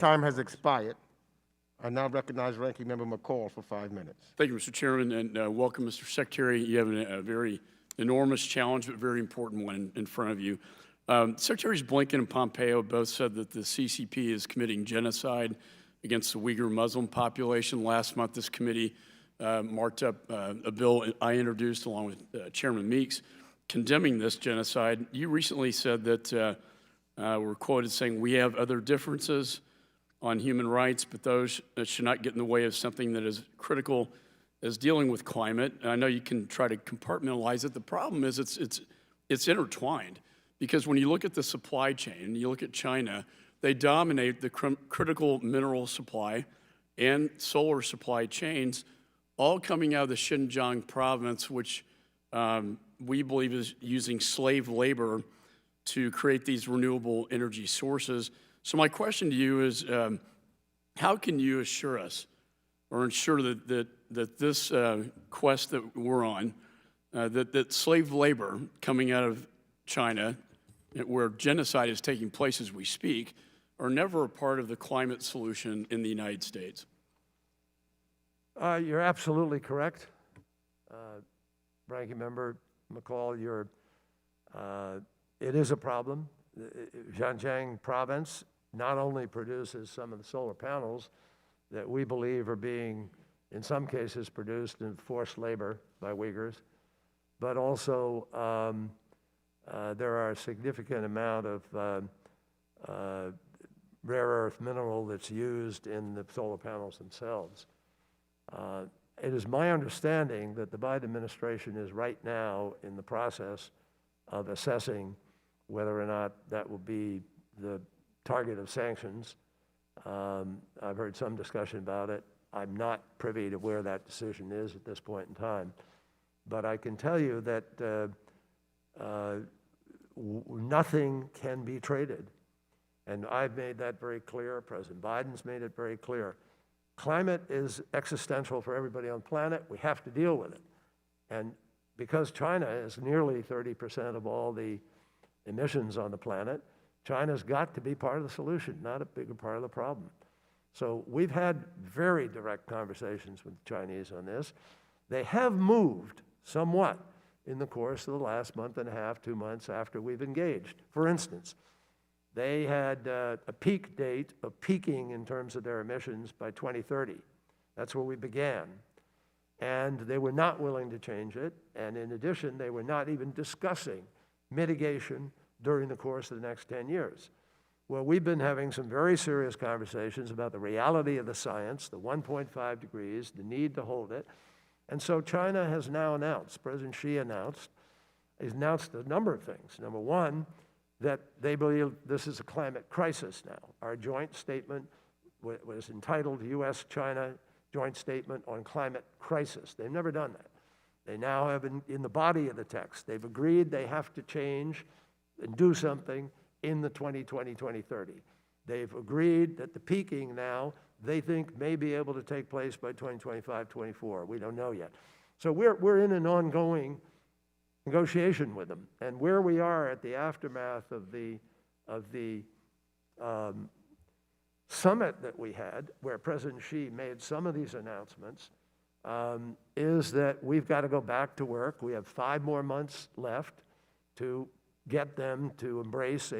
Time has expired. I now recognize Ranking Member McCaul for 5 minutes. Thank you, Mr. Chairman, and welcome, Mr. Secretary. You have a very enormous challenge, but very important one in front of you. Secretaries Blinken and Pompeo both said that the CCP is committing genocide against the Uyghur Muslim population. Last month, this committee marked up a bill I introduced along with Chairman Meeks condemning this genocide. You recently said that were quoted saying, "We have other differences on human rights, but those should not get in the way of something that is critical as dealing with climate." And I know you can try to compartmentalize it. The problem is it's intertwined, because when you look at the supply chain, and you look at China, they dominate the critical mineral supply and solar supply chains, all coming out of the Xinjiang province, which we believe is using slave labor to create these renewable energy sources. So my question to you is, how can you assure us or ensure that this quest that we're on, that slave labor coming out of China, where genocide is taking place as we speak, are never a part of the climate solution in the United States? You're absolutely correct. Ranking Member McCaul, it is a problem. Xinjiang province not only produces some of the solar panels that we believe are being, in some cases, produced in forced labor by Uyghurs, but also there are a significant amount of rare earth mineral that's used in the solar panels themselves. It is my understanding that the Biden administration is right now in the process of assessing whether or not that will be the target of sanctions. I've heard some discussion about it. I'm not privy to where that decision is at this point in time. But I can tell you that nothing can be traded. And I've made that very clear. President Biden's made it very clear. Climate is existential for everybody on the planet. We have to deal with it. And because China is nearly 30% of all the emissions on the planet, China's got to be part of the solution, not a bigger part of the problem. So we've had very direct conversations with the Chinese on this. They have moved somewhat in the course of the last month and a half, 2 months after we've engaged. For instance, they had a peak date of peaking in terms of their emissions by 2030. That's where we began. And they were not willing to change it. And in addition, they were not even discussing mitigation during the course of the next 10 years. Well, we've been having some very serious conversations about the reality of the science, the 1.5 degrees, the need to hold it. And so China has now announced, President Xi has announced a number of things. Number one, that they believe this is a climate crisis now. Our joint statement was entitled U.S.-China Joint Statement on Climate Crisis. They've never done that. They now have in the body of the text, they've agreed they have to change and do something in the 2020-2030. They've agreed that the peaking now, they think may be able to take place by 2025-24. We don't know yet. So we're in an ongoing negotiation with them. And where we are at the aftermath of the summit that we had, where President Xi made some of these announcements, is that we've got to go back to work. We have 5 more months left to get them to embrace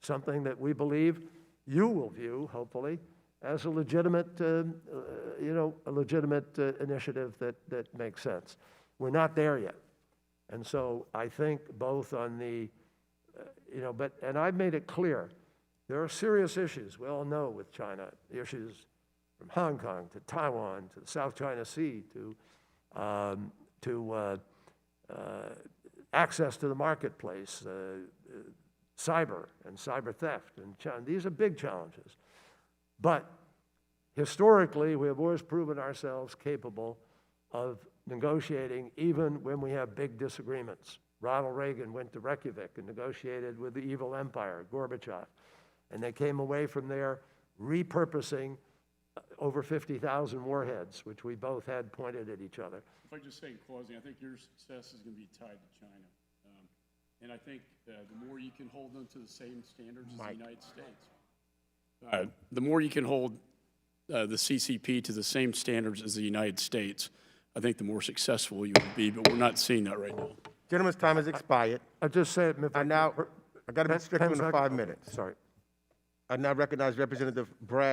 something that we believe you will view, hopefully, as a legitimate, initiative that makes sense. We're not there yet. And so I think both on the, and I've made it clear, there are serious issues, we all know, with China, issues from Hong Kong to Taiwan to the South China Sea to access to the marketplace, cyber and cyber theft. And these are big challenges. But historically, we have always proven ourselves capable of negotiating even when we have big disagreements. Ronald Reagan went to Reykjavik and negotiated with the evil empire, Gorbachev. And they came away from there repurposing over 50,000 warheads, which we both had pointed at each other. If I just say in closing, I think your success is going to be tied to China. And I think the more you can hold them to the same standards as the United States. The more you can hold the CCP to the same standards as the United States, I think the more successful you will be, but we're not seeing that right now. Gentleman's time has expired. I just say it. I got to be strict on the 5 minutes. Sorry. I now recognize Representative Brad